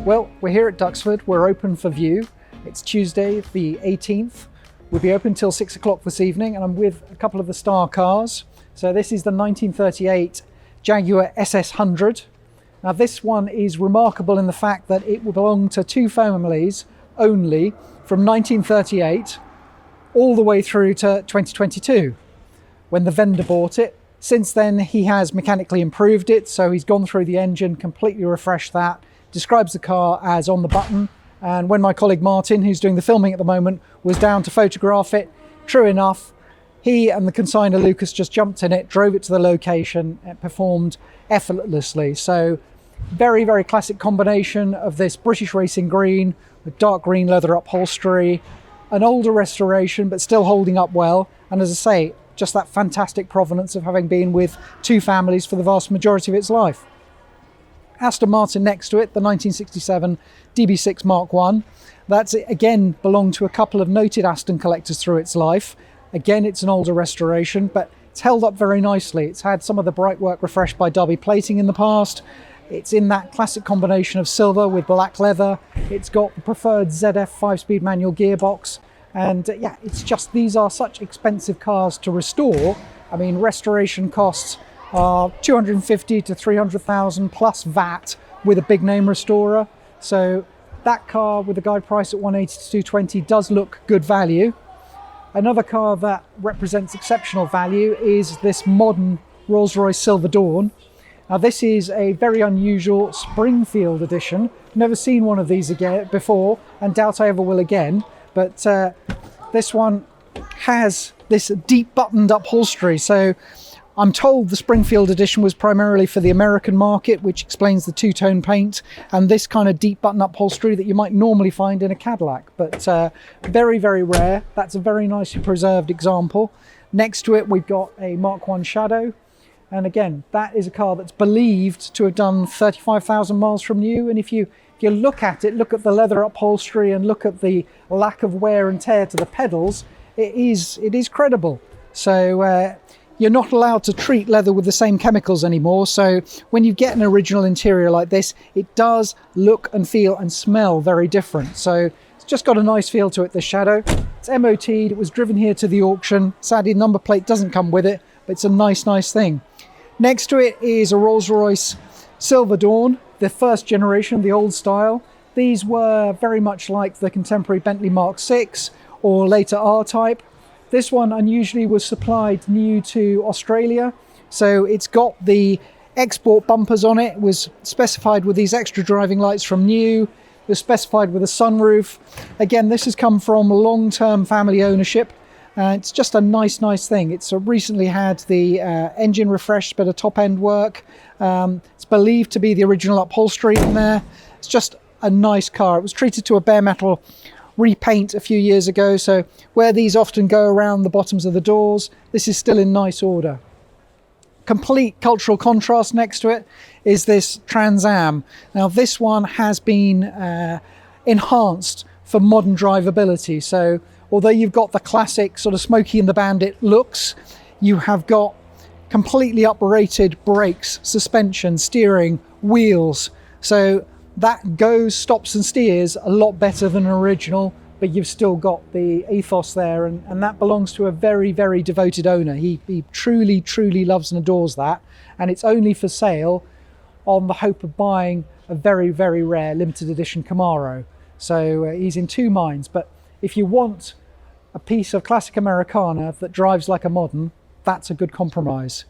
Well, we're here at Duxford. We're open for view. It's Tuesday, the 18th. We'll be open till 6 o'clock this evening, and I'm with a couple of the star cars. So this is the 1938 Jaguar SS100. Now this one is remarkable in the fact that it belonged to two families only from 1938 all the way through to 2022 when the vendor bought it. Since then he has mechanically improved it, so he's gone through the engine, completely refreshed that, describes the car as on the button, and when my colleague Martin, who's doing the filming at the moment, was down to photograph it, true enough, he and the consignor Lucas just jumped in it, drove it to the location, it performed effortlessly. So very, very classic combination of this British racing green with dark green leather upholstery, an older restoration but still holding up well, and as I say, just that fantastic provenance of having been with two families for the vast majority of its life. Aston Martin next to it, the 1967 DB6 Mark I. That's again belonged to a couple of noted Aston collectors through its life. Again, it's an older restoration, but it's held up very nicely. It's had some of the bright work refreshed by Derby plating in the past. It's in that classic combination of silver with black leather. It's got the preferred ZF 5-speed manual gearbox. And yeah, it's just, these are such expensive cars to restore. I mean, restoration costs are 250 to 300,000 plus VAT with a big name restorer. So that car with a guide price at 180 to 220 does look good value. Another car that represents exceptional value is this modern Rolls-Royce Silver Dawn. Now this is a very unusual Springfield edition. Never seen one of these again before, and doubt I ever will again. But this one has this deep buttoned upholstery. So I'm told the Springfield edition was primarily for the American market, which explains the two-tone paint and this kind of deep button upholstery that you might normally find in a Cadillac. But very, very rare. That's a very nicely preserved example. Next to it, we've got a Mark I Shadow. And again, that is a car that's believed to have done 35,000 miles from new. And if you look at it, look at the leather upholstery and look at the lack of wear and tear to the pedals, it is credible. So you're not allowed to treat leather with the same chemicals anymore. So when you get an original interior like this, it does look and feel and smell very different. So it's just got a nice feel to it, the Shadow. It's MOT'd, it was driven here to the auction. Sadly, the number plate doesn't come with it, but it's a nice thing. Next to it is a Rolls-Royce Silver Dawn, the first generation, the old style. These were very much like the contemporary Bentley Mark VI or later R-Type. This one unusually was supplied new to Australia. So it's got the export bumpers on it. It was specified with these extra driving lights from new. It was specified with a sunroof. Again, this has come from long-term family ownership. It's just a nice thing. It's recently had the engine refreshed, bit of top-end work. It's believed to be the original upholstery in there. It's just a nice car. It was treated to a bare metal repaint a few years ago, so where these often go around the bottoms of the doors, this is still in nice order. Complete cultural contrast next to it is this Trans Am. Now this one has been enhanced for modern drivability. So although you've got the classic sort of Smokey and the Bandit looks, you have got completely uprated brakes, suspension, steering, wheels. So that goes, stops and steers a lot better than an original, but you've still got the ethos there, and that belongs to a very, very devoted owner. He truly loves and adores that, and it's only for sale on the hope of buying a very, very rare limited edition Camaro. So he's in two minds, but if you want a piece of classic Americana that drives like a modern, that's a good compromise.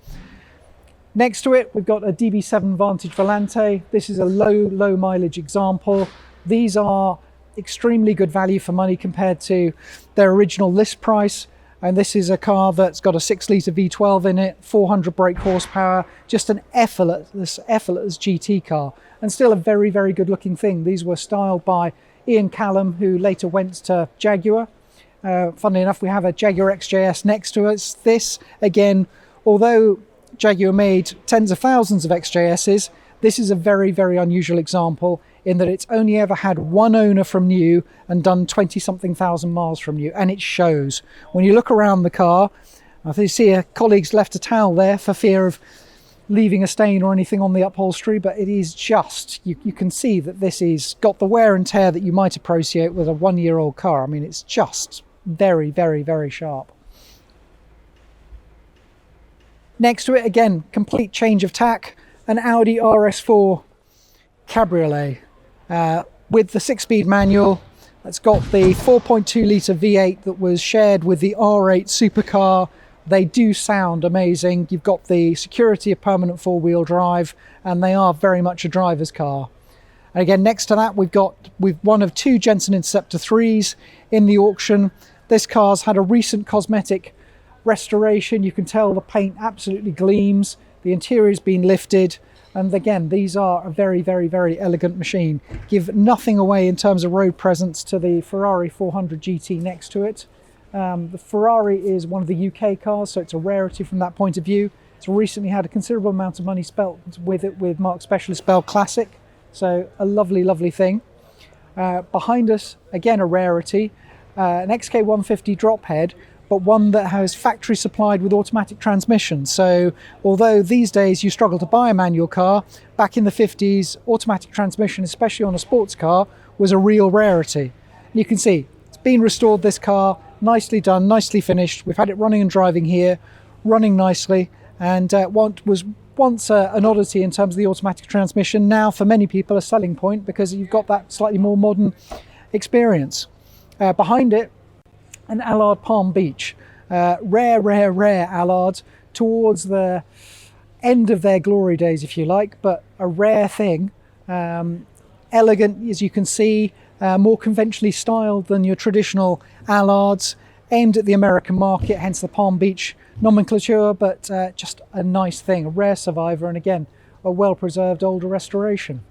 Next to it, we've got a DB7 Vantage Volante. This is a low mileage example. These are extremely good value for money compared to their original list price. And this is a car that's got a 6-litre V12 in it, 400 brake horsepower, just an effortless GT car, and still a very, very good looking thing. These were styled by Ian Callum, who later went to Jaguar. Funnily enough, we have a Jaguar XJS next to us. This, again, although Jaguar made tens of thousands of XJSs, this is a very, very unusual example in that it's only ever had one owner from new and done 20-something thousand miles from new, and it shows. When you look around the car, I think you see a colleague's left a towel there for fear of leaving a stain or anything on the upholstery, but it is just, you can see that this is got the wear and tear that you might associate with a 1-year-old car. I mean, it's just very, very, very sharp. Next to it, again, complete change of tack, an Audi RS4 Cabriolet with the 6-speed manual. It's got the 4.2 litre V8 that was shared with the R8 supercar. They do sound amazing. You've got the security of permanent 4-wheel drive, and they are very much a driver's car. And again, next to that, we've one of 2 Jensen Interceptor 3s in the auction. This car's had a recent cosmetic restoration. You can tell the paint absolutely gleams. The interior's been lifted. And again, these are a very, very, very elegant machine. Give nothing away in terms of road presence to the Ferrari 400 GT next to it. The Ferrari is one of the UK cars, so it's a rarity from that point of view. It's recently had a considerable amount of money spent with it with Mark Specialist Bell Classic. So a lovely, lovely thing. Behind us, again, a rarity. An XK150 drop head, but one that has factory supplied with automatic transmission. So although these days you struggle to buy a manual car, back in the 50s, automatic transmission, especially on a sports car, was a real rarity. And you can see it's been restored, this car, nicely done, nicely finished. We've had it running and driving here, running nicely, and was once an oddity in terms of the automatic transmission, now for many people a selling point because you've got that slightly more modern experience. Behind it, an Allard Palm Beach. Rare Allards towards the end of their glory days, if you like, but a rare thing. Elegant, as you can see, more conventionally styled than your traditional Allards, aimed at the American market, hence the Palm Beach nomenclature, but just a nice thing, a rare survivor, and again, a well-preserved older restoration.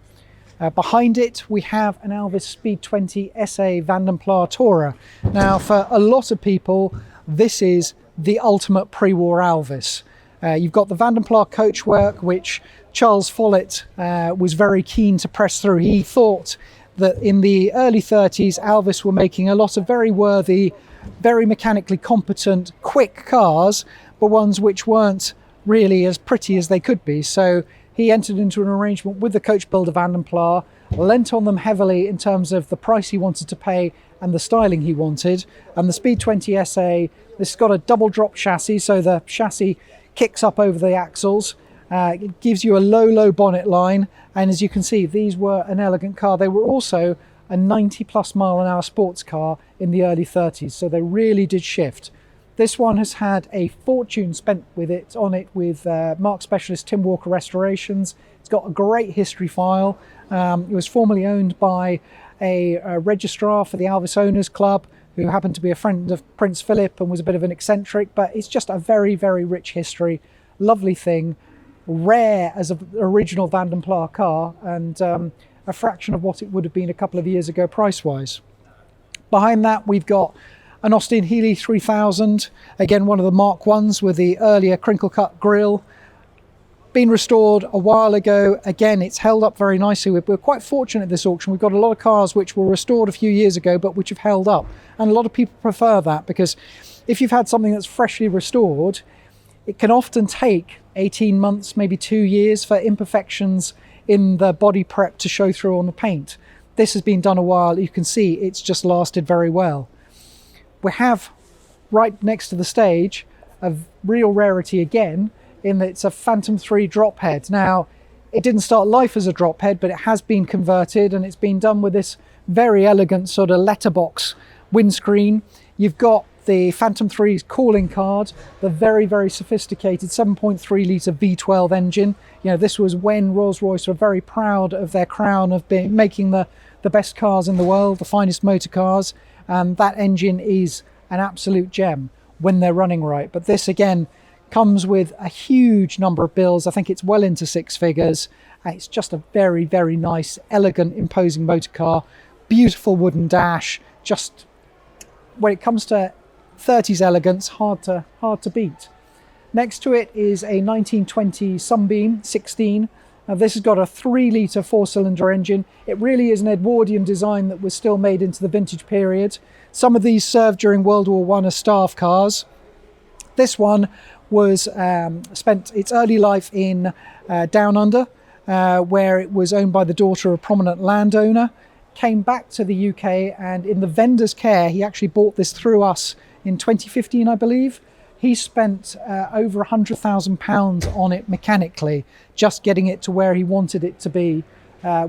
Behind it, we have an Alvis Speed 20 SA Vanden Plas Tourer. Now, for a lot of people, this is the ultimate pre-war Alvis. You've got the Vanden Plas coachwork, which Charles Follett was very keen to press through. He thought that in the early 30s, Alvis were making a lot of very worthy, very mechanically competent, quick cars, but ones which weren't really as pretty as they could be. So he entered into an arrangement with the coach builder Vanden Plas, lent on them heavily in terms of the price he wanted to pay and the styling he wanted. And the Speed 20 SA, this has got a double drop chassis, so the chassis kicks up over the axles. It gives you a low bonnet line, and as you can see, these were an elegant car. They were also a 90+ mile an hour sports car in the early 30s, so they really did shift. This one has had a fortune spent with Mark Specialist Tim Walker restorations. It's got a great history file. It was formerly owned by a registrar for the Alvis Owners Club, who happened to be a friend of Prince Philip and was a bit of an eccentric, but it's just a very, very rich history. Lovely thing, rare as an original Vanden Plas car, and a fraction of what it would have been a couple of years ago price-wise. Behind that, we've got an Austin Healey 3000, again one of the Mark 1s with the earlier crinkle cut grille. Been restored a while ago. Again, it's held up very nicely. We're quite fortunate at this auction. We've got a lot of cars which were restored a few years ago but which have held up, and a lot of people prefer that, because if you've had something that's freshly restored, it can often take 18 months, maybe 2 years for imperfections in the body prep to show through on the paint. This has been done a while. You can see it's just lasted very well. We have right next to the stage a real rarity again, in that it's a Phantom 3 drop head. Now, it didn't start life as a drop head, but it has been converted, and it's been done with this very elegant sort of letterbox windscreen. You've got the Phantom 3's calling card, the very, very sophisticated 7.3 litre V12 engine. You know, this was when Rolls-Royce were very proud of their crown of making the best cars in the world, the finest motor cars, and that engine is an absolute gem when they're running right. But this again comes with a huge number of bills. I think it's well into 6 figures. It's just a very, very nice, elegant, imposing motor car. Beautiful wooden dash. Just when it comes to 30s elegance, hard to beat. Next to it is a 1920 Sunbeam 16. Now this has got a 3 litre 4-cylinder engine. It really is an Edwardian design that was still made into the vintage period. Some of these served during World War I as staff cars. This one was spent its early life in Down Under, where it was owned by the daughter of a prominent landowner. Came back to the UK, and in the vendor's care, he actually bought this through us in 2015, I believe. He spent over £100,000 on it mechanically, just getting it to where he wanted it to be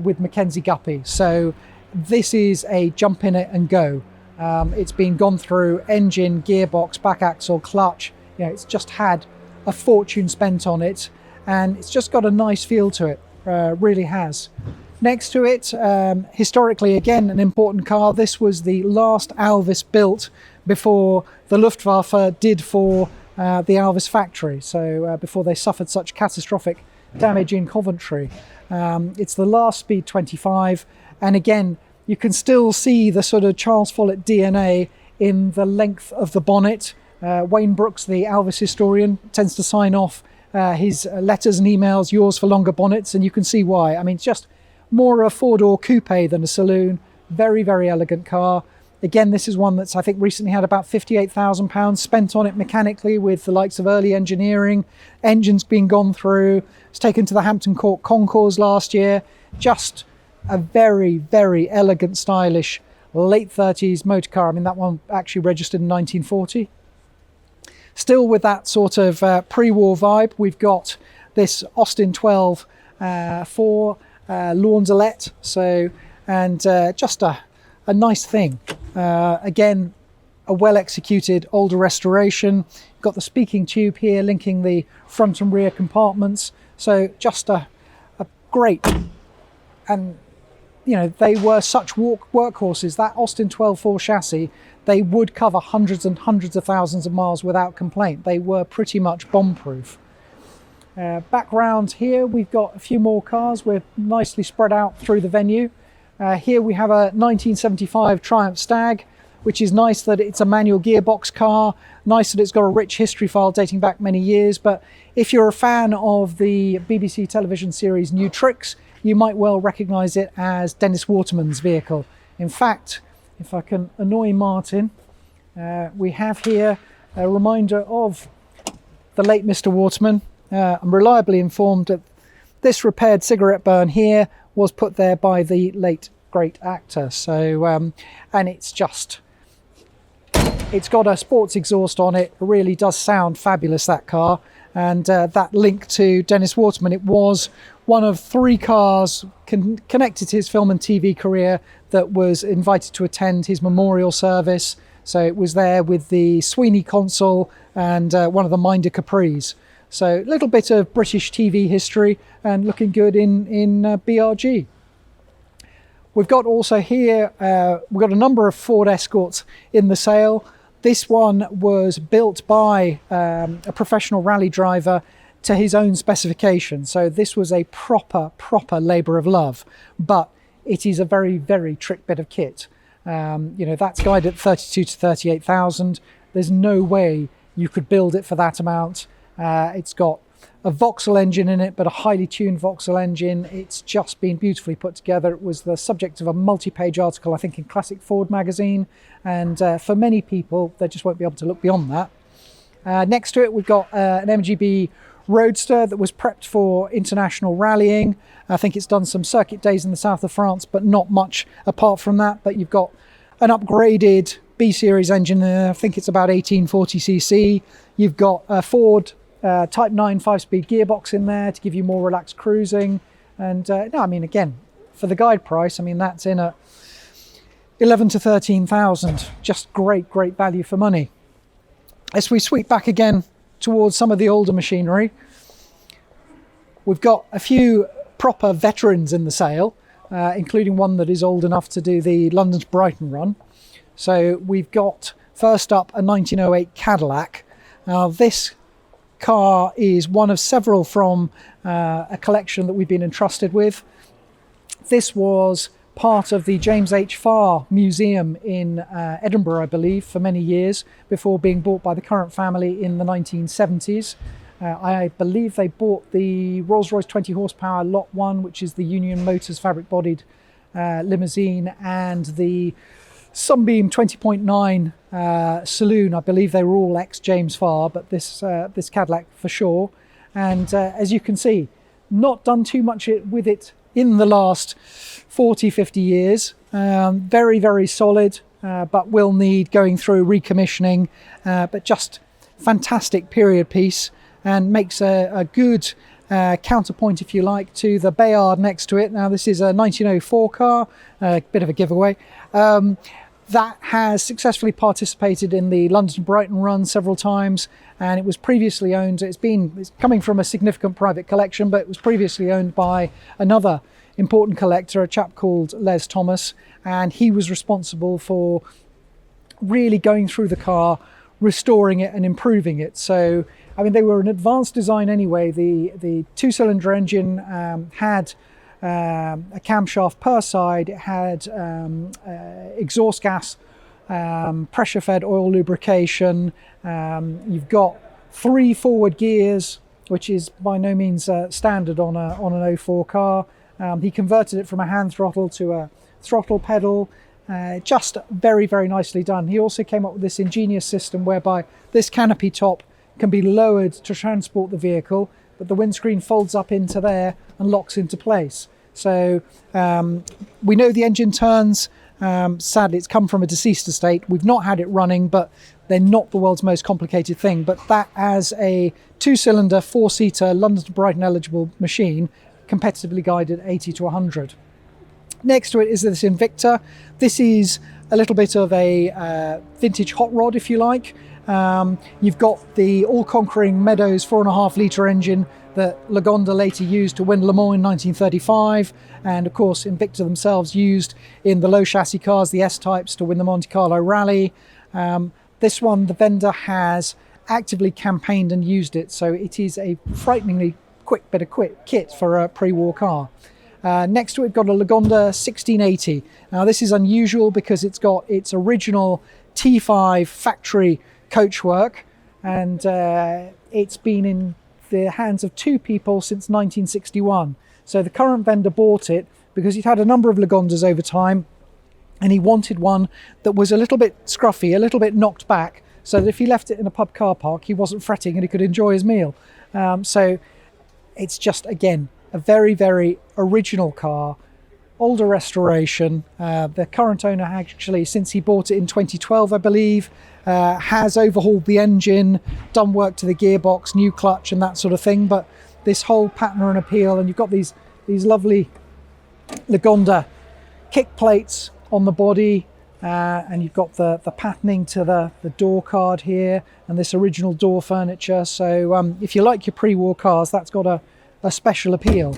with Mackenzie Guppy. So this is a jump in it and go. It's been gone through engine, gearbox, back axle, clutch. You know, it's just had a fortune spent on it, and it's just got a nice feel to it. Really has. Next to it, historically, again, an important car. This was the last Alvis built before the Luftwaffe did for the Alvis factory. So before they suffered such catastrophic damage in Coventry. It's the last Speed 25. And again, you can still see the sort of Charles Follett DNA in the length of the bonnet. Wayne Brooks, the Alvis historian, tends to sign off his letters and emails, yours for longer bonnets, and you can see why. I mean, it's just more a four-door coupe than a saloon. Very, very elegant car. Again, this is one that's, I think, recently had about £58,000 spent on it mechanically, with the likes of early engineering, engines being gone through. It's taken to the Hampton Court Concours last year. Just a very, very elegant, stylish, late 30s motor car. I mean, that one actually registered in 1940. Still with that sort of pre-war vibe, we've got this Austin 12 for Laundelette, so, and just a nice thing. Again, a well-executed older restoration. Got the speaking tube here linking the front and rear compartments, so just a great, and you know, they were such workhorses. That Austin 12.4 chassis, they would cover hundreds and hundreds of thousands of miles without complaint. They were pretty much bomb-proof. Background here, we've got a few more cars. We're nicely spread out through the venue. Here we have a 1975 Triumph Stag, which is nice that it's a manual gearbox car. Nice that it's got a rich history file dating back many years. But if you're a fan of the BBC television series New Tricks, you might well recognise it as Dennis Waterman's vehicle. In fact, if I can annoy Martin, we have here a reminder of the late Mr. Waterman. I'm reliably informed that this repaired cigarette burn here was put there by the late great actor. So, and it's just, it's got a sports exhaust on it. It really does sound fabulous, that car. And that link to Dennis Waterman, it was one of three cars connected to his film and TV career that was invited to attend his memorial service. So it was there with the Sweeney console and one of the Minder Capris. So a little bit of British TV history and looking good in BRG. We've got also here, we've got a number of Ford Escorts in the sale. This one was built by a professional rally driver to his own specification. So this was a proper labour of love, but it is a very, very trick bit of kit. You know, that's guided at 32 to 38,000. There's no way you could build it for that amount. It's got a Vauxhall engine in it, but a highly tuned Vauxhall engine. It's just been beautifully put together. It was the subject of a multi-page article, I think, in Classic Ford magazine. And for many people, they just won't be able to look beyond that. Next to it, we've got an MGB Roadster that was prepped for international rallying. I think it's done some circuit days in the south of France, but not much apart from that. But you've got an upgraded B-Series engine there. I think it's about 1840cc. You've got a Ford Type 9 5-speed gearbox in there to give you more relaxed cruising. And no, I mean, again, for the guide price, I mean, that's in at 11 to 13,000. Just great value for money. As we sweep back again towards some of the older machinery, we've got a few proper veterans in the sale, including one that is old enough to do the London to Brighton run. So we've got, first up, a 1908 Cadillac. Now this car is one of several from a collection that we've been entrusted with. This was part of the James H. Farr Museum in Edinburgh, I believe, for many years, before being bought by the current family in the 1970s. I believe they bought the Rolls-Royce 20 horsepower Lot 1, which is the Union Motors fabric-bodied limousine, and the Sunbeam 20.9 saloon. I believe they were all ex-James Farr, but this Cadillac for sure. And as you can see, not done too much with it in the last 40-50 years. Very, very solid, but will need going through recommissioning, but just fantastic period piece, and makes a good counterpoint, if you like, to the Bayard next to it. Now, this is a 1904 car, a bit of a giveaway, that has successfully participated in the London-Brighton run several times, and it was previously owned, it's coming from a significant private collection, but it was previously owned by another important collector, a chap called Les Thomas, and he was responsible for really going through the car, restoring it and improving it. So, I mean, they were an advanced design anyway. The two-cylinder engine had a camshaft per side. It had exhaust gas, pressure-fed oil lubrication. You've got 3 forward gears, which is by no means standard on an 04 car. He converted it from a hand throttle to a throttle pedal. Just very, very nicely done. He also came up with this ingenious system whereby this canopy top can be lowered to transport the vehicle, but the windscreen folds up into there and locks into place. So we know the engine turns. Sadly, it's come from a deceased estate. We've not had it running, but they're not the world's most complicated thing. But that, as a 2-cylinder, 4-seater, London to Brighton eligible machine, competitively guided 80 to 100. Next to it is this Invicta. This is a little bit of a vintage hot rod, if you like. You've got the all-conquering Meadows 4.5 litre engine that Lagonda later used to win Le Mans in 1935, and of course Invicta themselves used in the low chassis cars, the S-types, to win the Monte Carlo Rally. This one, the vendor has actively campaigned and used it, so it is a frighteningly quick bit of kit for a pre-war car. Next to it, got a Lagonda 1680. Now, this is unusual because it's got its original T5 factory coachwork, and it's been in the hands of 2 people since 1961. So the current vendor bought it because he'd had a number of Lagondas over time, and he wanted one that was a little bit scruffy, a little bit knocked back, so that if he left it in a pub car park, he wasn't fretting and he could enjoy his meal. So it's just, again, a very, very original car, older restoration. The current owner actually, since he bought it in 2012, I believe, has overhauled the engine, done work to the gearbox, new clutch and that sort of thing. But this whole pattern and appeal, and you've got these lovely Lagonda kick plates on the body, and you've got the patterning to the door card here, and this original door furniture. So if you like your pre-war cars, that's got a special appeal.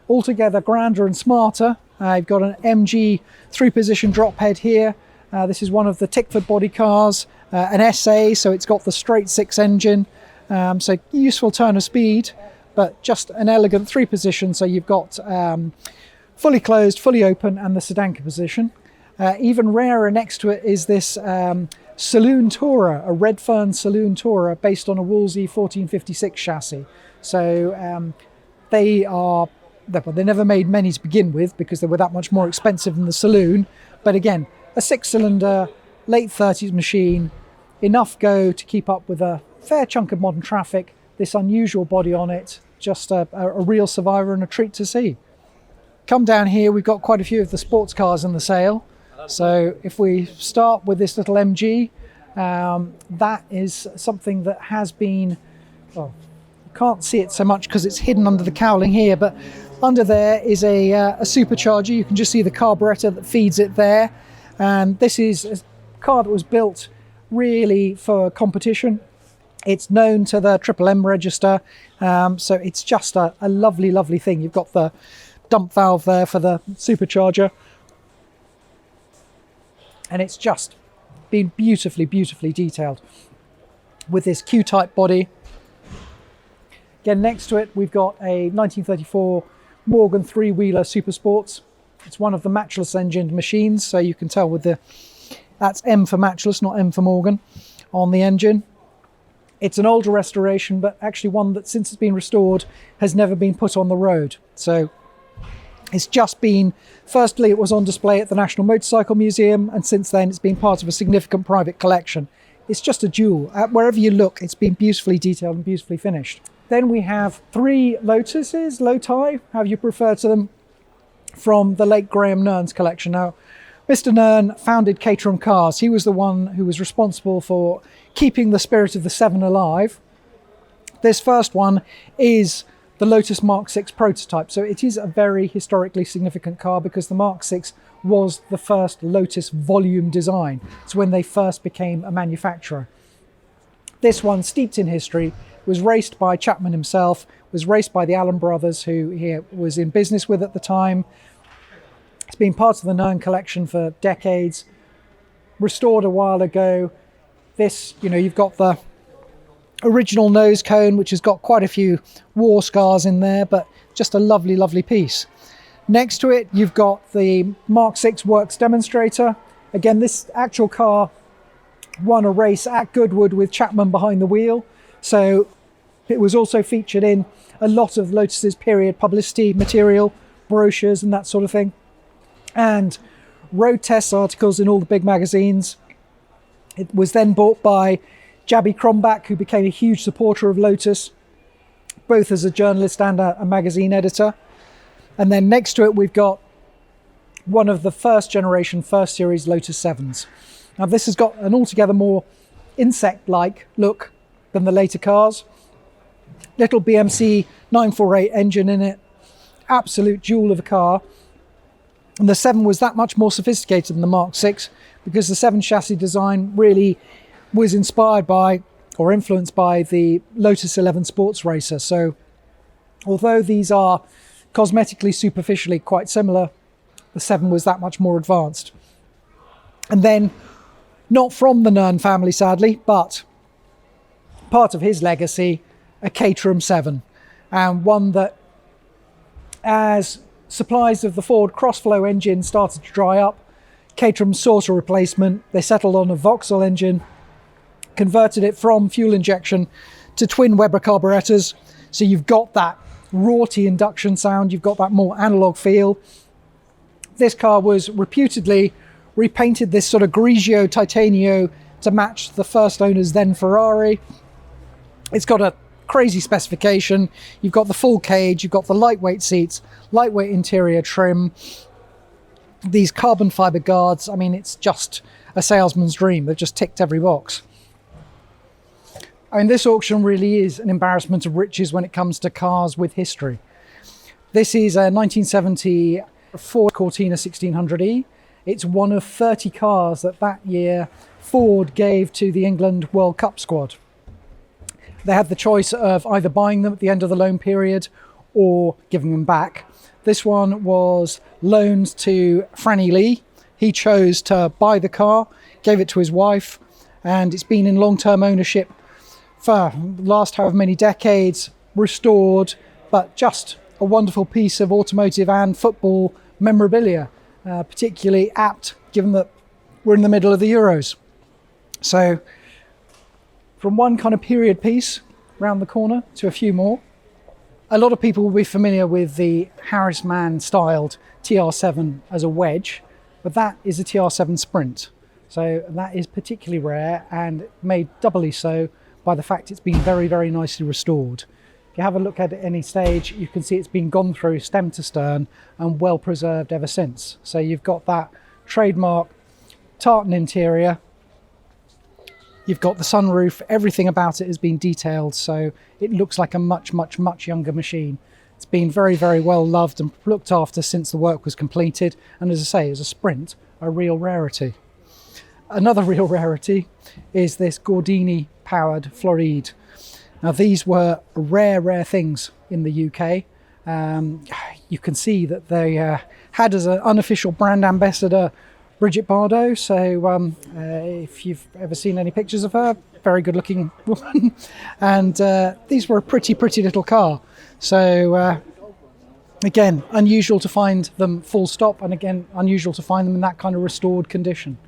Altogether grander and smarter. You've got an MG 3-position drop head here. This is one of the Tickford body cars, an SA, so it's got the straight 6 engine, so useful turn of speed, but just an elegant 3-position. So you've got fully closed, fully open, and the sedan position. Even rarer next to it is this Saloon Tourer, a Redfern Saloon Tourer based on a Wolseley 1456 chassis. So they never made many to begin with because they were that much more expensive than the Saloon. But again, a 6-cylinder, late 30s machine, enough go to keep up with a fair chunk of modern traffic. This unusual body on it, just a real survivor and a treat to see. Come down here, we've got quite a few of the sports cars in the sale. So if we start with this little MG, that is something that has been, well, you can't see it so much because it's hidden under the cowling here, but under there is a supercharger. You can just see the carburetor that feeds it there. And this is a car that was built really for competition. It's known to the Triple M register, so it's just a lovely, lovely thing. You've got the dump valve there for the supercharger, and it's just been beautifully, beautifully detailed with this Q-type body. Again, next to it, we've got a 1934 Morgan 3-wheeler Super Sports. It's one of the matchless engined machines, so you can tell with that's M for matchless, not M for Morgan, on the engine. It's an older restoration, but actually one that, since it's been restored, has never been put on the road. So It's just been, firstly, it was on display at the National Motorcycle Museum, and since then it's been part of a significant private collection. It's just a jewel. Wherever you look, it's been beautifully detailed and beautifully finished. Then we have 3 Lotuses, Loti, however you prefer to them, from the late Graham Nern's collection. Now, Mr. Nern founded Caterham Cars. He was the one who was responsible for keeping the spirit of the 7 alive. This first one is the Lotus Mark VI prototype. So it is a very historically significant car because the Mark VI was the first Lotus volume design. It's when they first became a manufacturer. This one, steeped in history, was raced by Chapman himself, was raced by the Allen brothers, who he was in business with at the time. It's been part of the Nern collection for decades. Restored a while ago. This, you've got the original nose cone, which has got quite a few war scars in there, but just a lovely, lovely piece. Next to it, you've got the Mark VI Works demonstrator. Again, this actual car won a race at Goodwood with Chapman behind the wheel. So it was also featured in a lot of Lotus's period publicity material, brochures and that sort of thing. And road test articles in all the big magazines. It was then bought by Jabby Cronbach, who became a huge supporter of Lotus, both as a journalist and a magazine editor. And then next to it, we've got one of the first generation, first series Lotus 7s. Now this has got an altogether more insect-like look than the later cars. Little BMC 948 engine in it, absolute jewel of a car. And the 7 was that much more sophisticated than the Mark VI because the 7 chassis design really was inspired by or influenced by the Lotus 11 Sports Racer. So although these are cosmetically, superficially quite similar, the 7 was that much more advanced. And then, not from the Nern family sadly, but part of his legacy, a Caterham 7, and one that, as supplies of the Ford Crossflow engine started to dry up, Caterham sought a replacement. They settled on a Vauxhall engine, converted it from fuel injection to twin Weber carburetors. So you've got that raughty induction sound, you've got that more analog feel. This car was reputedly repainted this sort of Grigio Titanio to match the first owner's then Ferrari. It's got a crazy specification. You've got the full cage, you've got the lightweight seats, lightweight interior trim, these carbon fiber guards. I mean, it's just a salesman's dream. They've just ticked every box. I mean, this auction really is an embarrassment of riches when it comes to cars with history. This is a 1970 Ford Cortina 1600E. It's one of 30 cars that year Ford gave to the England World Cup squad. They had the choice of either buying them at the end of the loan period or giving them back. This one was loaned to Franny Lee. He chose to buy the car, gave it to his wife, and it's been in long-term ownership for the last however many decades, restored, but just a wonderful piece of automotive and football memorabilia, particularly apt given that we're in the middle of the Euros. So from one kind of period piece round the corner to a few more. A lot of people will be familiar with the Harris Mann styled TR7 as a wedge, but that is a TR7 Sprint. So that is particularly rare and made doubly so by the fact it's been very, very nicely restored. If you have a look at it at any stage, you can see it's been gone through stem to stern and well preserved ever since. So you've got that trademark tartan interior, you've got the sunroof, everything about it has been detailed, so it looks like a much, much, much younger machine. It's been very, very well loved and looked after since the work was completed, and as I say, as a Sprint, a real rarity. Another real rarity is this Gordini powered Floride. Now these were rare, rare things in the UK. You can see that they had as an unofficial brand ambassador Brigitte Bardot, so if you've ever seen any pictures of her, very good looking woman. And these were a pretty, pretty little car. So again, unusual to find them full stop, and again, unusual to find them in that kind of restored condition.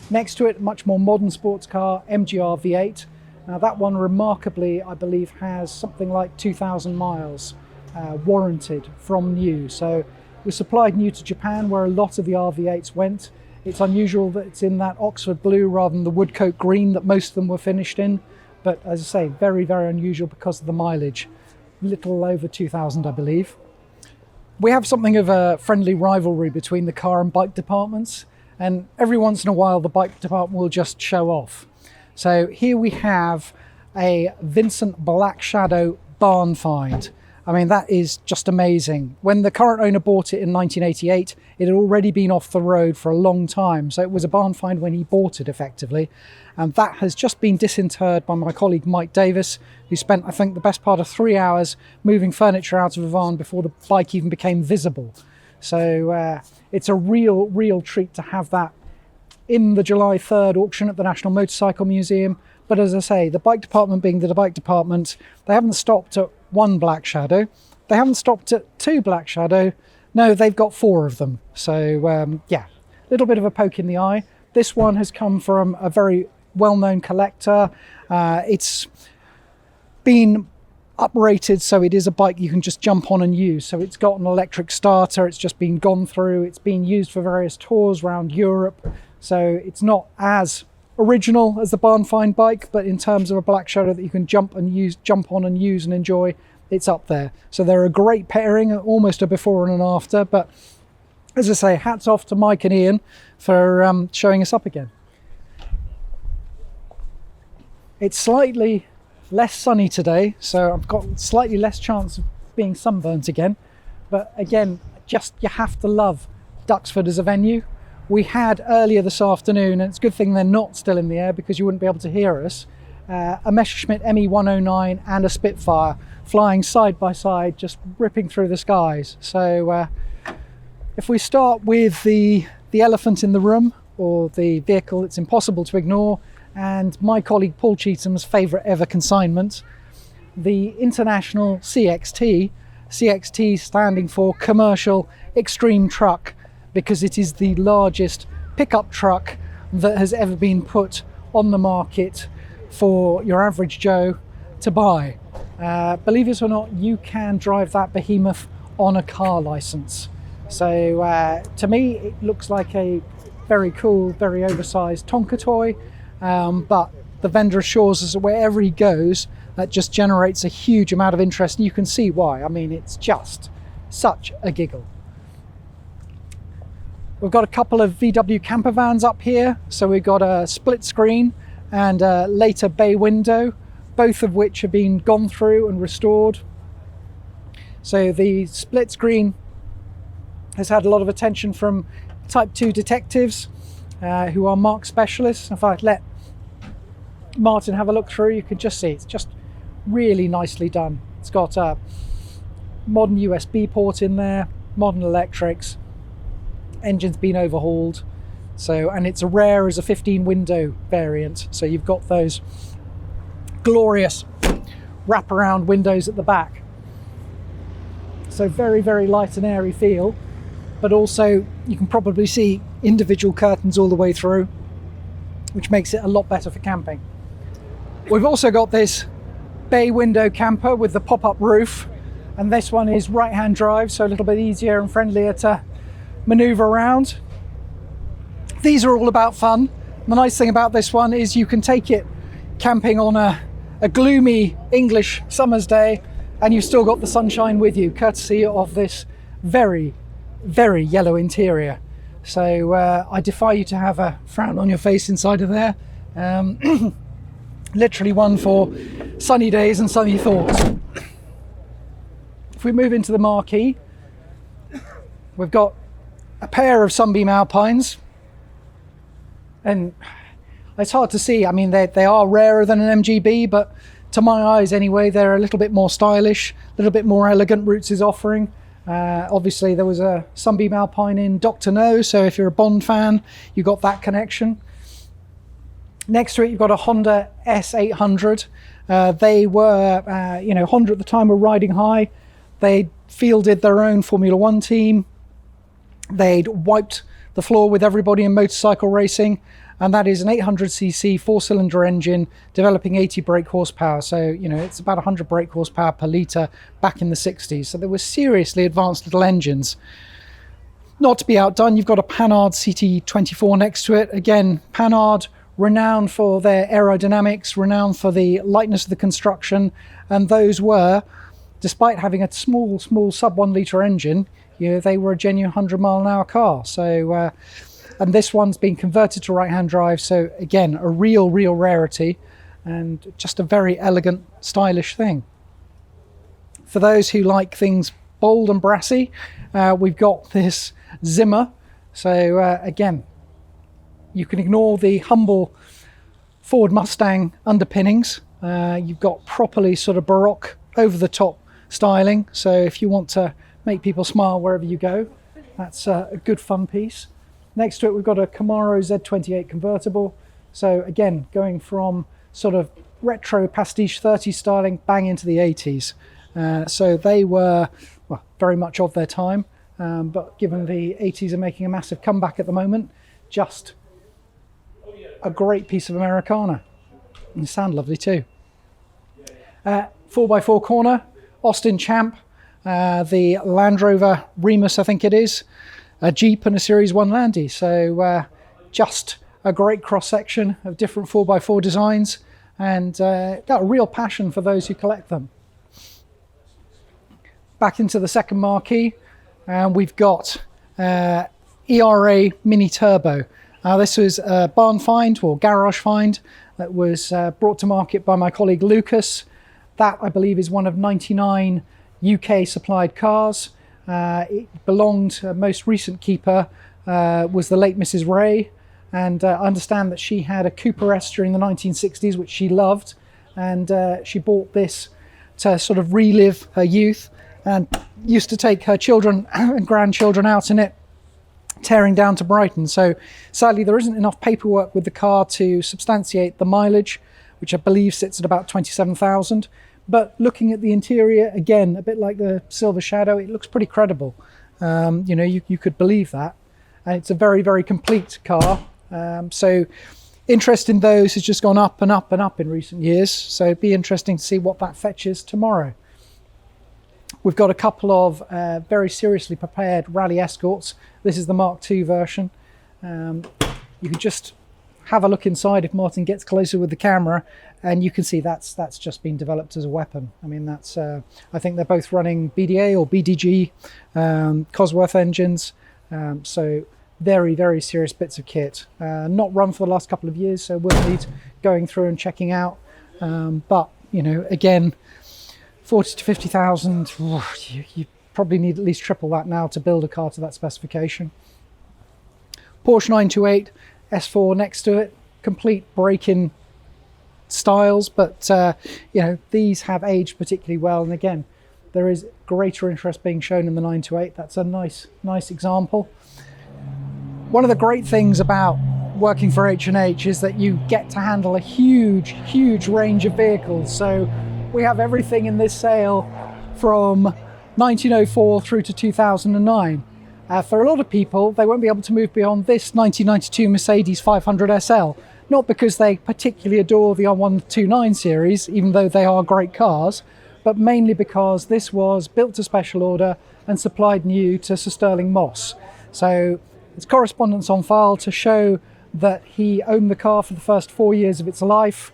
Next to it, much more modern sports car, MGR V8. Now that one remarkably, I believe, has something like 2,000 miles warranted from new. So was supplied new to Japan, where a lot of the RV8s went. It's unusual that it's in that Oxford blue rather than the woodcote green that most of them were finished in. But as I say, very, very unusual because of the mileage. Little over 2,000, I believe. We have something of a friendly rivalry between the car and bike departments. And every once in a while, the bike department will just show off. So here we have a Vincent Black Shadow barn find. I mean, that is just amazing. When the current owner bought it in 1988, it had already been off the road for a long time. So it was a barn find when he bought it, effectively. And that has just been disinterred by my colleague Mike Davis, who spent, I think, the best part of 3 hours moving furniture out of a barn before the bike even became visible. So it's a real treat to have that in the July 3rd auction at the National Motorcycle Museum. But as I say, the bike department being the bike department, they haven't stopped at 1 Black Shadow. They haven't stopped at 2 Black Shadow. No, they've got 4 of them. So yeah, a little bit of a poke in the eye. This one has come from a very well-known collector. It's been uprated, so it is a bike you can just jump on and use. So it's got an electric starter. It's just been gone through. It's been used for various tours around Europe. So it's not as original as the barn find bike, but in terms of a Black Shadow that you can jump on and use and enjoy, it's up there. So they're a great pairing, almost a before and an after. But as I say, hats off to Mike and Ian for showing us up again. It's slightly less sunny today, so I've got slightly less chance of being sunburnt again. But again, just you have to love Duxford as a venue. We had earlier this afternoon, and it's a good thing they're not still in the air because you wouldn't be able to hear us, a Messerschmitt ME109 and a Spitfire flying side by side, just ripping through the skies. So if we start with the elephant in the room, or the vehicle it's impossible to ignore, and my colleague Paul Cheatham's favourite ever consignment, the International CXT standing for Commercial Extreme Truck, because it is the largest pickup truck that has ever been put on the market for your average Joe to buy. Believe it or not, you can drive that behemoth on a car licence. So to me, it looks like a very cool, very oversized Tonka toy. But the vendor assures us that wherever he goes, that just generates a huge amount of interest, and you can see why. I mean, it's just such a giggle. We've got a couple of VW camper vans up here. So we've got a split screen and a later bay window, both of which have been gone through and restored. So the split screen has had a lot of attention from Type 2 detectives who are mark specialists. If I let Martin have a look through, you can just see it's just really nicely done. It's got a modern USB port in there, modern electrics, engine's been overhauled. So, and it's a rare as a 15 window variant. So you've got those glorious wraparound windows at the back. So very, very light and airy feel, but also you can probably see individual curtains all the way through, which makes it a lot better for camping. We've also got this bay window camper with the pop-up roof, and this one is right-hand drive, so a little bit easier and friendlier to maneuver around. These are all about fun. The nice thing about this one is you can take it camping on a gloomy English summer's day, and you've still got the sunshine with you, courtesy of this very, very yellow interior. So I defy you to have a frown on your face inside of there. Literally one for sunny days and sunny thoughts. If we move into the marquee, we've got a pair of Sunbeam Alpines, and it's hard to see. I mean, they are rarer than an MGB, but to my eyes anyway, they're a little bit more stylish, a little bit more elegant. Roots is offering. Obviously, there was a Sunbeam Alpine in Dr. No, so if you're a Bond fan, you got that connection. Next to it, you've got a Honda S800. They were, Honda at the time were riding high. They fielded their own Formula One team. They'd wiped the floor with everybody in motorcycle racing, and that is an 800cc four-cylinder engine developing 80 brake horsepower. So, it's about 100 brake horsepower per litre back in the 60s. So they were seriously advanced little engines. Not to be outdone, you've got a Panhard CT24 next to it. Again, Panhard, renowned for their aerodynamics, renowned for the lightness of the construction, and those were, despite having a small sub 1 litre engine, they were a genuine 100-mile-an-hour car. So, and this one's been converted to right-hand drive, so again, a real rarity, and just a very elegant, stylish thing. For those who like things bold and brassy, we've got this Zimmer. So again, you can ignore the humble Ford Mustang underpinnings. You've got properly sort of Baroque, over-the-top styling. So if you want to make people smile wherever you go, that's a good fun piece. Next to it, we've got a Camaro Z28 convertible. So again, going from sort of retro pastiche 30s styling bang into the 80s. So they were, well, very much of their time, but given the 80s are making a massive comeback at the moment, just a great piece of Americana. And they sound lovely too. 4x4 corner, Austin Champ, the Land Rover Remus, I think it is, a Jeep and a Series 1 Landy. So just a great cross-section of different 4x4 designs, and got a real passion for those who collect them. Back into the second marquee, and we've got ERA Mini Turbo. This was a barn find or garage find that was brought to market by my colleague Lucas. That, I believe, is one of 99 UK supplied cars. It belonged, most recent keeper was the late Mrs. Ray, and I understand that she had a Cooper S during the 1960s, which she loved, and she bought this to sort of relive her youth, and used to take her children and grandchildren out in it, tearing down to Brighton. So sadly, there isn't enough paperwork with the car to substantiate the mileage, which I believe sits at about 27,000. But looking at the interior, again, a bit like the Silver Shadow, it looks pretty credible. You could believe that. And it's a very complete car. So interest in those has just gone up and up and up in recent years. So it'd be interesting to see what that fetches tomorrow. We've got a couple of very seriously prepared rally escorts. This is the Mark II version. You can just have a look inside if Martin gets closer with the camera, and you can see that's just been developed as a weapon. I mean, that's I think they're both running BDA or BDG Cosworth engines. So very serious bits of kit. Not run for the last couple of years, so we'll need going through and checking out. But again, 40 to 50,000, you probably need at least triple that now to build a car to that specification. Porsche 928 S4 next to it, complete break-in styles, but these have aged particularly well, and again, there is greater interest being shown in the 928. That's a nice example. One of the great things about working for H&H is that you get to handle a huge range of vehicles. So we have everything in this sale from 1904 through to 2009. For a lot of people, they won't be able to move beyond this 1992 Mercedes 500 SL, not because they particularly adore the R129 series, even though they are great cars, but mainly because this was built to special order and supplied new to Sir Sterling Moss. So there's correspondence on file to show that he owned the car for the first 4 years of its life.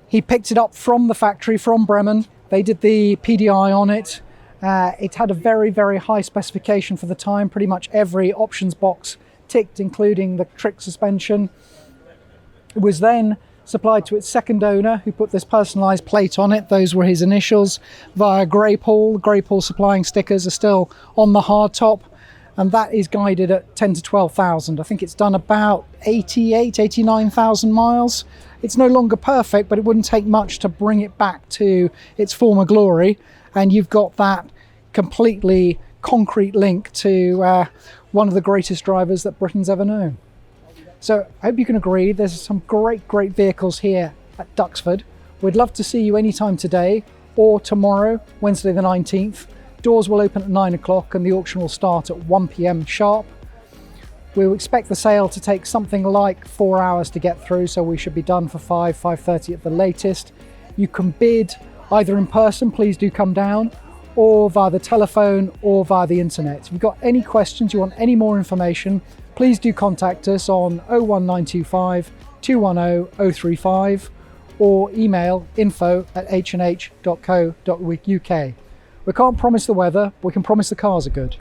He picked it up from the factory, from Bremen. They did the PDI on it. It had a very high specification for the time. Pretty much every options box ticked, including the trick suspension. It was then supplied to its second owner, who put this personalised plate on it. Those were his initials via Greypool. Greypool supplying stickers are still on the hardtop, and that is guided at 10 to 12,000. I think it's done about 89,000 miles. It's no longer perfect, but it wouldn't take much to bring it back to its former glory. And you've got that completely concrete link to one of the greatest drivers that Britain's ever known. So I hope you can agree there's some great vehicles here at Duxford. We'd love to see you anytime today or tomorrow, Wednesday the 19th. Doors will open at 9 o'clock and the auction will start at 1 p.m. sharp. We'll expect the sale to take something like 4 hours to get through, so we should be done for 5:30 at the latest. You can bid either in person, please do come down, or via the telephone or via the internet. If you've got any questions, you want any more information, please do contact us on 01925 210 035 or email info@h&h.co.uk. We can't promise the weather, but we can promise the cars are good.